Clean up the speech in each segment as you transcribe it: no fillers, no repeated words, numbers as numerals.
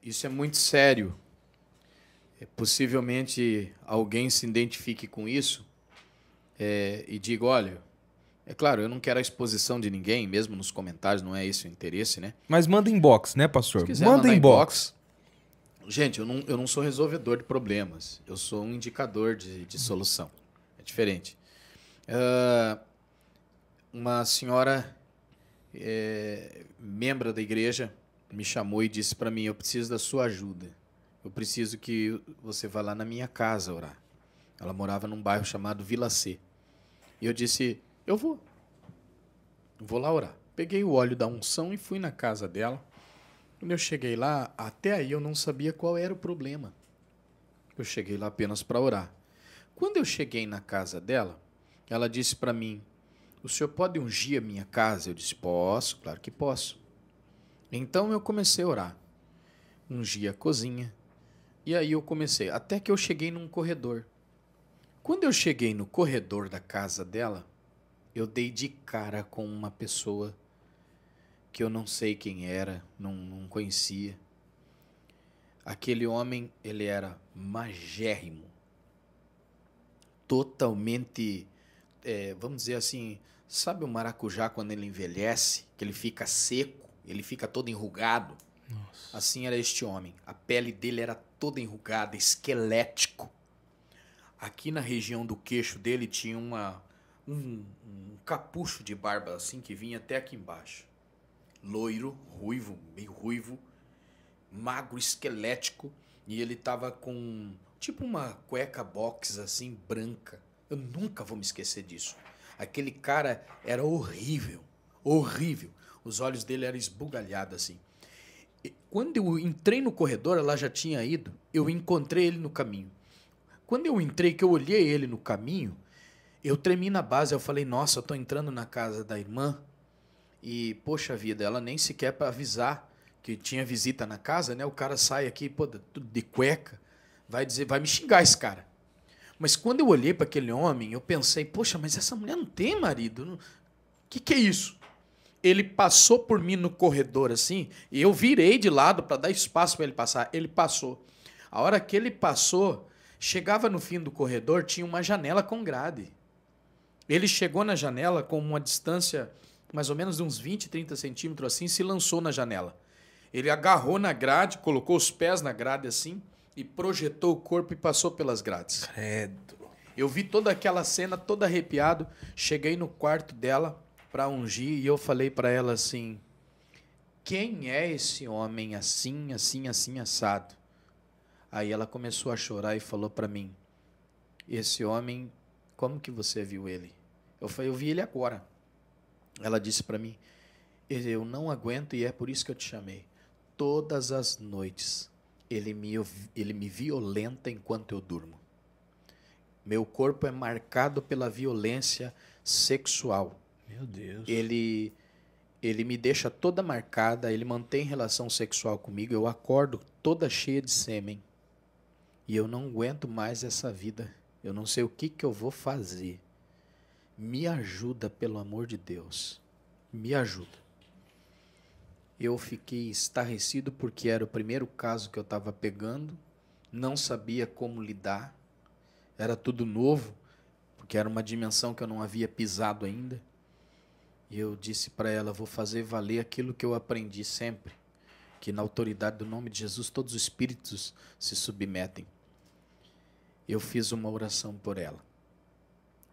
Isso é muito sério. Possivelmente alguém se identifique com isso e diga, olha, é claro, eu não quero a exposição de ninguém, mesmo nos comentários, não é esse o interesse, né? Mas manda inbox, né, Se pastor? quiser Manda mandar inbox. gente, eu não sou resolvedor de problemas, eu sou um indicador de solução. É diferente. Uma senhora, membro da igreja, me chamou e disse para mim, eu preciso da sua ajuda. Eu preciso que você vá lá na minha casa orar. Ela morava num bairro chamado Vila C. E eu disse, eu vou lá orar. Peguei o óleo da unção e fui na casa dela. Quando eu cheguei lá, até aí eu não sabia qual era o problema. Eu cheguei lá apenas para orar. Quando eu cheguei na casa dela, ela disse para mim, o senhor pode ungir a minha casa? Eu disse, posso, claro que posso. Então eu comecei a orar. Ungi a cozinha. E aí eu comecei, até que eu cheguei num corredor. Quando eu cheguei no corredor da casa dela, eu dei de cara com uma pessoa que eu não sei quem era, não conhecia. Aquele homem, ele era magérrimo, totalmente, vamos dizer assim, sabe o maracujá quando ele envelhece, que ele fica seco, ele fica todo enrugado? Nossa. Assim era este homem. A pele dele era toda enrugada, esquelético. Aqui na região do queixo dele tinha um capucho de barba assim que vinha até aqui embaixo. Loiro, ruivo, meio ruivo, magro, esquelético, e ele tava com tipo uma cueca box assim, branca. Eu nunca vou me esquecer disso. Aquele cara era horrível, horrível. Os olhos dele eram esbugalhados assim. E quando eu entrei no corredor, ela já tinha ido, eu encontrei ele no caminho. Quando eu entrei, que eu olhei ele no caminho, eu tremi na base, eu falei, nossa, eu tô entrando na casa da irmã, e, poxa vida, ela nem sequer para avisar que tinha visita na casa, né? O cara sai aqui, pô, tudo de cueca, vai dizer, vai me xingar esse cara. Mas quando eu olhei para aquele homem, eu pensei, poxa, mas essa mulher não tem marido. O que é isso? Ele passou por mim no corredor assim, e eu virei de lado para dar espaço para ele passar. Ele passou. A hora que ele passou, chegava no fim do corredor, tinha uma janela com grade. Ele chegou na janela com uma distância mais ou menos de uns 20, 30 centímetros assim, se lançou na janela. Ele agarrou na grade, colocou os pés na grade assim e projetou o corpo e passou pelas grades. Credo. Eu vi toda aquela cena, todo arrepiado. Cheguei no quarto dela para ungir e eu falei para ela assim, quem é esse homem assim, assim, assim, assado? Aí ela começou a chorar e falou para mim, esse homem, como que você viu ele? Eu falei, eu vi ele agora. Ela disse para mim, eu não aguento e é por isso que eu te chamei. Todas as noites ele me violenta enquanto eu durmo. Meu corpo é marcado pela violência sexual. Meu Deus. Ele me deixa toda marcada, ele mantém relação sexual comigo, eu acordo toda cheia de sêmen. E eu não aguento mais essa vida. Eu não sei o que eu vou fazer. Me ajuda, pelo amor de Deus. Me ajuda. Eu fiquei estarrecido porque era o primeiro caso que eu estava pegando. Não sabia como lidar. Era tudo novo, porque era uma dimensão que eu não havia pisado ainda. E eu disse para ela, vou fazer valer aquilo que eu aprendi sempre. Que na autoridade do nome de Jesus todos os espíritos se submetem. Eu fiz uma oração por ela.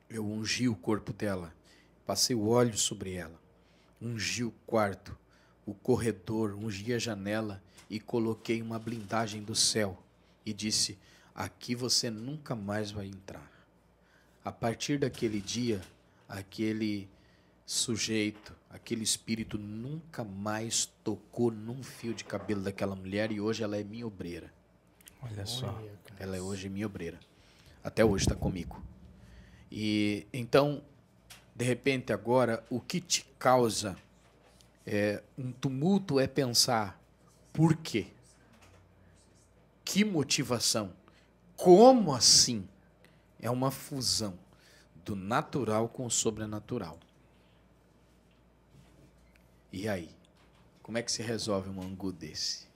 Eu ungi o corpo dela, passei o óleo sobre ela, ungi o quarto, o corredor, ungi a janela e coloquei uma blindagem do céu e disse, aqui você nunca mais vai entrar. A partir daquele dia, aquele sujeito, aquele espírito nunca mais tocou num fio de cabelo daquela mulher e hoje ela é minha obreira. Olha só. Ela é hoje minha obreira. Até hoje está comigo. E então, de repente agora, o que te causa um tumulto é pensar, por quê? Que motivação? Como assim? É uma fusão do natural com o sobrenatural. E aí? Como é que se resolve um angu desse?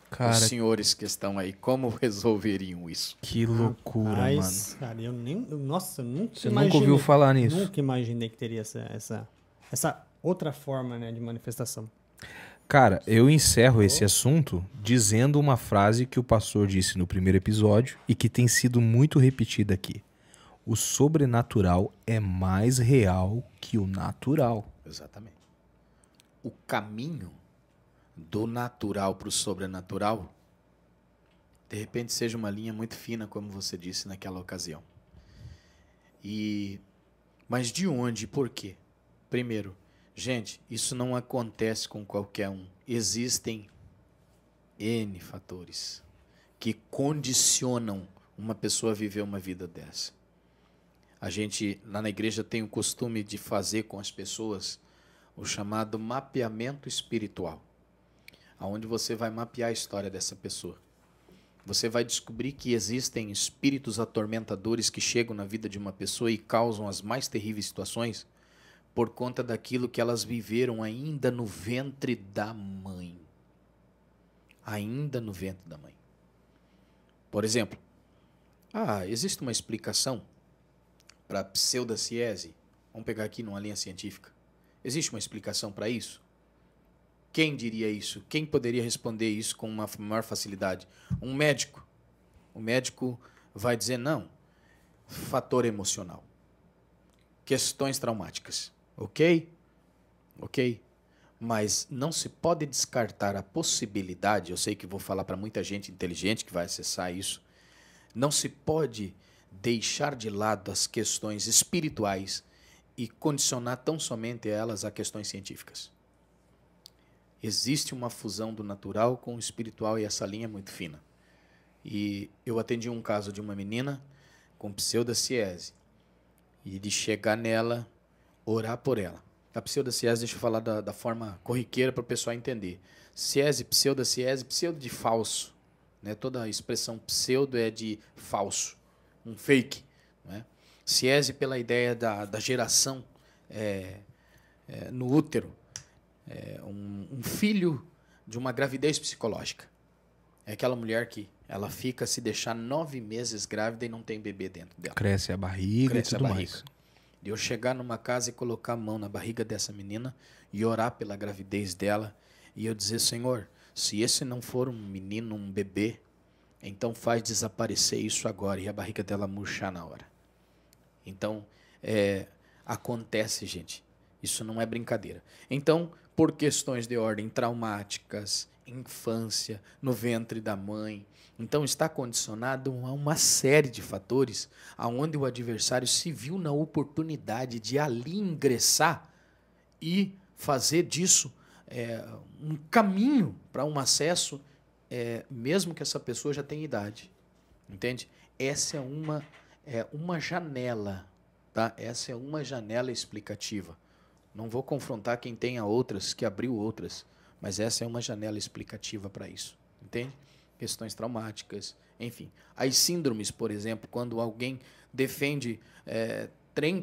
Cara, os senhores que estão aí, como resolveriam isso? que loucura, mano. Cara, eu nem... Nossa, eu nunca Você nunca ouviu falar nisso? Nunca imaginei que teria essa outra forma, né, de manifestação. Cara, eu encerro esse assunto dizendo uma frase que o pastor disse no primeiro episódio e que tem sido muito repetida aqui. O sobrenatural é mais real que o natural. Exatamente. O caminho do natural para o sobrenatural, de repente seja uma linha muito fina, como você disse naquela ocasião. Mas de onde e por quê? Primeiro, gente, isso não acontece com qualquer um. Existem N fatores que condicionam uma pessoa a viver uma vida dessa. A gente, lá na igreja, tem o costume de fazer com as pessoas o chamado mapeamento espiritual, onde você vai mapear a história dessa pessoa. Você vai descobrir que existem espíritos atormentadores que chegam na vida de uma pessoa e causam as mais terríveis situações por conta daquilo que elas viveram ainda no ventre da mãe. Ainda no ventre da mãe. Por exemplo, existe uma explicação para a pseudociese? Vamos pegar aqui numa linha científica. Existe uma explicação para isso? Quem diria isso? Quem poderia responder isso com uma maior facilidade? Um médico. O médico vai dizer não. Fator emocional. Questões traumáticas. Ok? Ok. Mas não se pode descartar a possibilidade, eu sei que vou falar para muita gente inteligente que vai acessar isso, não se pode deixar de lado as questões espirituais e condicionar tão somente elas a questões científicas. Existe uma fusão do natural com o espiritual e essa linha é muito fina. E eu atendi um caso de uma menina com pseudociese e de chegar nela, orar por ela. A pseudociese, deixa eu falar da forma corriqueira para o pessoal entender. Ciese, pseudociese, pseudo de falso. Né? Toda a expressão pseudo é de falso, um fake. Né? Ciese pela ideia da geração no útero. Um filho de uma gravidez psicológica. É aquela mulher que ela fica, se deixar 9 meses grávida e não tem bebê dentro dela. Cresce a barriga Cresce e tudo a barriga. mais. De eu chegar numa casa e colocar a mão na barriga dessa menina e orar pela gravidez dela e eu dizer, Senhor, se esse não for um menino, um bebê, então faz desaparecer isso agora e a barriga dela murchar na hora. Então, acontece, gente. Isso não é brincadeira. Então, por questões de ordem traumáticas, infância, no ventre da mãe, então está condicionado a uma série de fatores aonde o adversário se viu na oportunidade de ali ingressar e fazer disso um caminho para um acesso, mesmo que essa pessoa já tenha idade. Entende? Essa é uma janela, tá? Essa é uma janela explicativa. Não vou confrontar quem tenha outras, que abriu outras, mas essa é uma janela explicativa para isso. Entende? Questões traumáticas, enfim. As síndromes, por exemplo, quando alguém defende,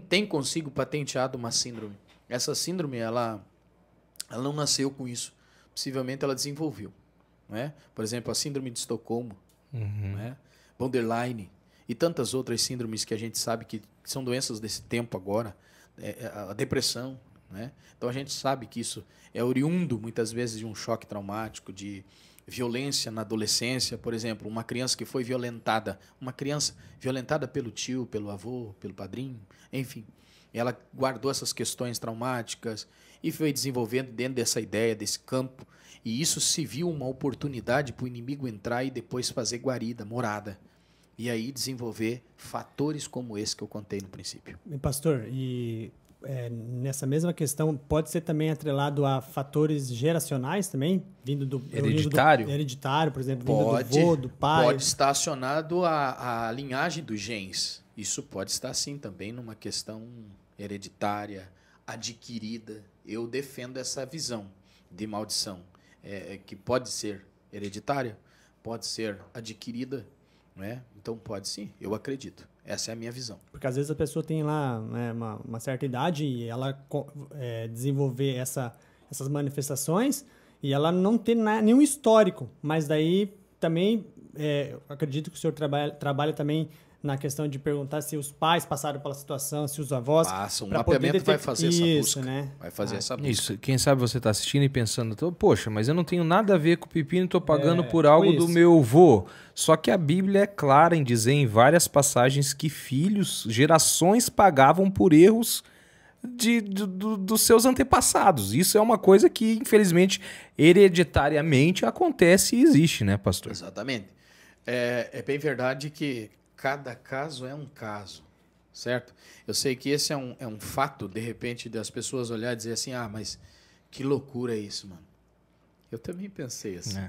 tem consigo patenteado uma síndrome. Essa síndrome, ela não nasceu com isso. Possivelmente ela desenvolveu. Não é? Por exemplo, a síndrome de Estocolmo, não é? Borderline e tantas outras síndromes que a gente sabe que são doenças desse tempo agora. A depressão. Né? Então a gente sabe que isso é oriundo, muitas vezes, de um choque traumático, de violência na adolescência, por exemplo, uma criança que foi violentada, uma criança violentada pelo tio, pelo avô, pelo padrinho, enfim, ela guardou essas questões traumáticas e foi desenvolvendo dentro dessa ideia, desse campo, e isso se viu uma oportunidade para o inimigo entrar e depois fazer guarida, morada, e aí desenvolver fatores como esse que eu contei no princípio. Pastor, nessa mesma questão, pode ser também atrelado a fatores geracionais também? Vindo do hereditário? Hereditário, por exemplo, vindo do avô, do pai? Pode estar acionado à linhagem dos genes. Isso pode estar, sim, também numa questão hereditária, adquirida. Eu defendo essa visão de maldição, que pode ser hereditária, pode ser adquirida, né? Então pode sim, eu acredito. Essa é a minha visão. Porque às vezes a pessoa tem lá, né, uma certa idade e ela desenvolver essas manifestações e ela não ter nenhum histórico, mas daí também, eu acredito que o senhor trabalha também na questão de perguntar se os pais passaram pela situação, se os avós... Passa, um mapeamento vai fazer essa busca. Né? Vai fazer essa busca. Isso, quem sabe você está assistindo e pensando, poxa, mas eu não tenho nada a ver com o pepino e estou pagando por algo do meu avô. Só que a Bíblia é clara em dizer em várias passagens que filhos, gerações pagavam por erros dos seus antepassados. Isso é uma coisa que, infelizmente, hereditariamente acontece e existe, né, pastor? Exatamente. É bem verdade que cada caso é um caso, certo? Eu sei que esse é um fato, de repente, das pessoas olharem e dizer assim, mas que loucura isso, mano. Eu também pensei assim.